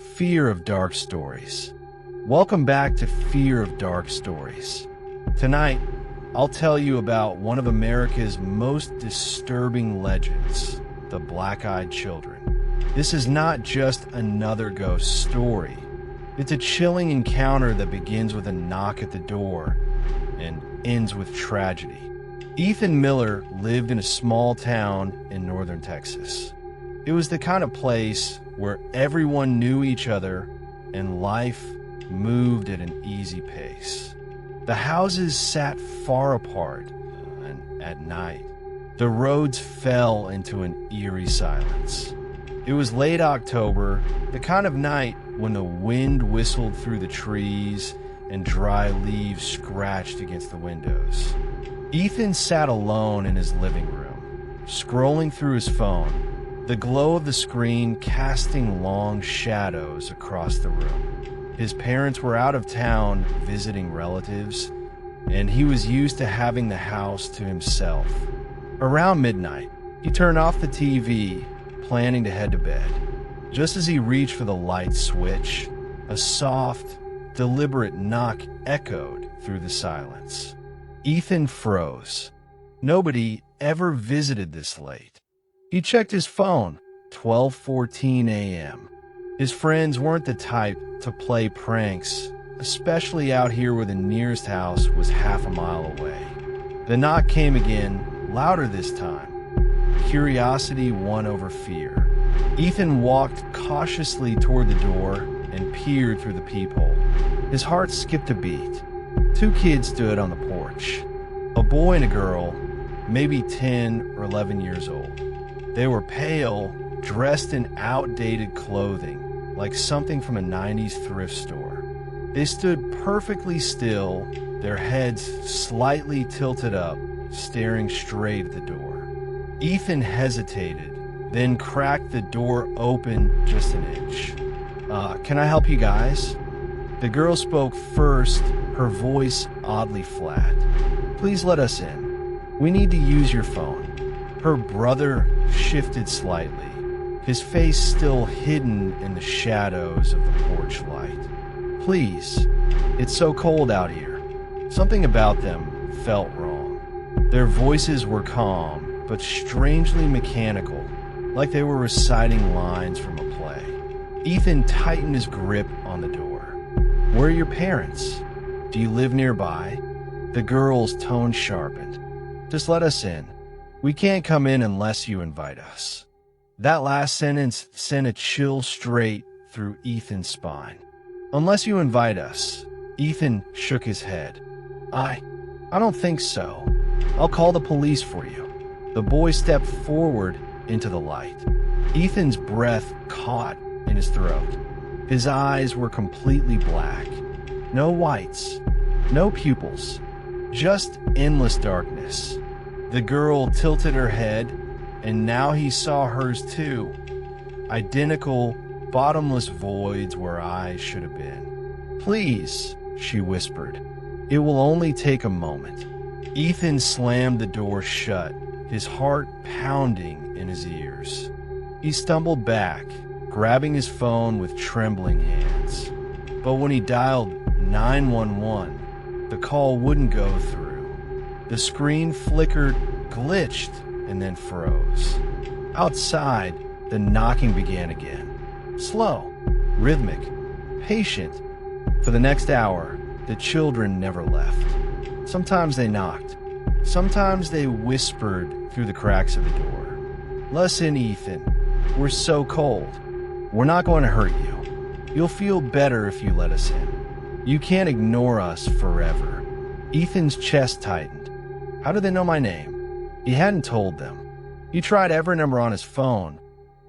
Fear of Dark Stories. Welcome back to Fear of Dark Stories. Tonight, I'll tell you about one of America's most disturbing legends, the Black-Eyed Children. This is not just another ghost story. It's a chilling encounter that begins with a knock at the door and ends with tragedy. Ethan Miller lived in a small town in northern Texas. It was the kind of place where everyone knew each other and life moved at an easy pace. The houses sat far apart, and at night, the roads fell into an eerie silence. It was late October, the kind of night when the wind whistled through the trees and dry leaves scratched against the windows. Ethan sat alone in his living room, scrolling through his phone, the glow of the screen casting long shadows across the room. His parents were out of town visiting relatives, and he was used to having the house to himself. Around midnight, he turned off the TV, planning to head to bed. Just as he reached for the light switch, a soft, deliberate knock echoed through the silence. Ethan froze. Nobody ever visited this late. He checked his phone, 12:14 a.m. His friends weren't the type to play pranks, especially out here where the nearest house was half a mile away. The knock came again, louder this time. Curiosity won over fear. Ethan walked cautiously toward the door and peered through the peephole. His heart skipped a beat. Two kids stood on the porch. A boy and a girl, maybe 10 or 11 years old. They were pale, dressed in outdated clothing, like something from a 90s thrift store. They stood perfectly still, their heads slightly tilted up, staring straight at the door. Ethan hesitated, then cracked the door open just an inch. Can I help you guys?" The girl spoke first, her voice oddly flat. "Please let us in. We need to use your phone." Her brother shifted slightly, his face still hidden in the shadows of the porch light. "Please, it's so cold out here." Something about them felt wrong. Their voices were calm, but strangely mechanical, like they were reciting lines from a play. Ethan tightened his grip on the door. "Where are your parents? Do you live nearby?" The girl's tone sharpened. "Just let us in. We can't come in unless you invite us." That last sentence sent a chill straight through Ethan's spine. "Unless you invite us." Ethan shook his head. I don't think so. I'll call the police for you." The boy stepped forward into the light. Ethan's breath caught in his throat. His eyes were completely black. No whites, no pupils, just endless darkness. The girl tilted her head, and now he saw hers too. Identical, bottomless voids where eyes should have been. "Please," she whispered. "It will only take a moment." Ethan slammed the door shut, his heart pounding in his ears. He stumbled back, grabbing his phone with trembling hands. But when he dialed 911, the call wouldn't go through. The screen flickered, glitched, and then froze. Outside, the knocking began again. Slow, rhythmic, patient. For the next hour, the children never left. Sometimes they knocked. Sometimes they whispered through the cracks of the door. "Let us in, Ethan. We're so cold. We're not going to hurt you. You'll feel better if you let us in. You can't ignore us forever." Ethan's chest tightened. How did they know my name? He hadn't told them. He tried every number on his phone,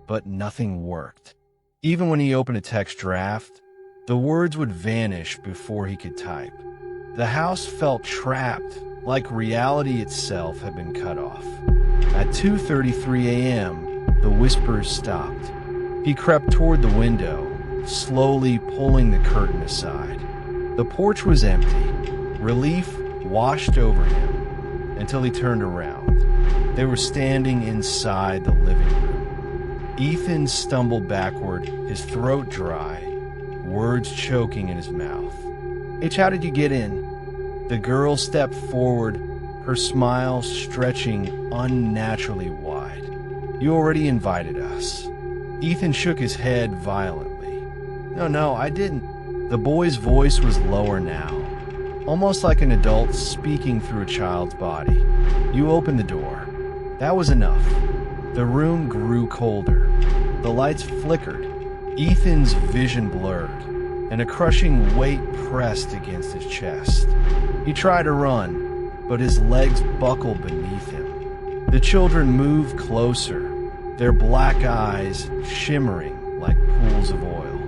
but nothing worked. Even when he opened a text draft, the words would vanish before he could type. The house felt trapped, like reality itself had been cut off. At 2:33 a.m., the whispers stopped. He crept toward the window, slowly pulling the curtain aside. The porch was empty. Relief washed over him until he turned around. They were standing inside the living room. Ethan stumbled backward, his throat dry, words choking in his mouth. "H, how did you get in?" The girl stepped forward, her smile stretching unnaturally wide. "You already invited us." Ethan shook his head violently. No, I didn't." The boy's voice was lower now, almost like an adult speaking through a child's body. "You opened the door. That was enough." The room grew colder. The lights flickered. Ethan's vision blurred, and a crushing weight pressed against his chest. He tried to run, but his legs buckled beneath him. The children moved closer, their black eyes shimmering like pools of oil.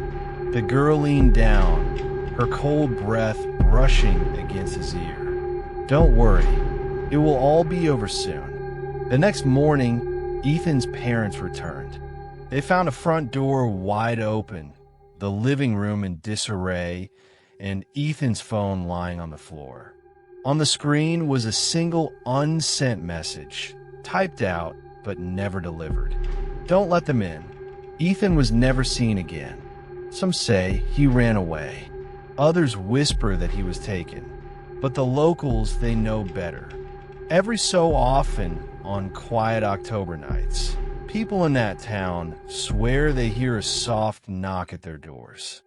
The girl leaned down, her cold breath brushing against his ear. "Don't worry, it will all be over soon." The next morning, Ethan's parents returned. They found a front door wide open, the living room in disarray, and Ethan's phone lying on the floor. On the screen was a single unsent message, typed out but never delivered. "Don't let them in." Ethan was never seen again. Some say he ran away. Others whisper that he was taken. But the locals, they know better. Every so often, on quiet October nights, people in that town swear they hear a soft knock at their doors.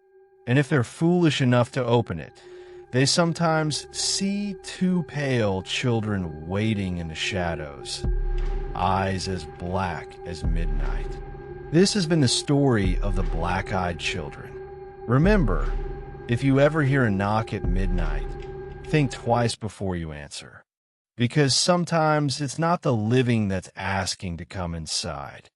And if they're foolish enough to open it, they sometimes see two pale children waiting in the shadows, eyes as black as midnight. This has been the story of the black-eyed children. Remember, if you ever hear a knock at midnight, think twice before you answer. Because sometimes it's not the living that's asking to come inside.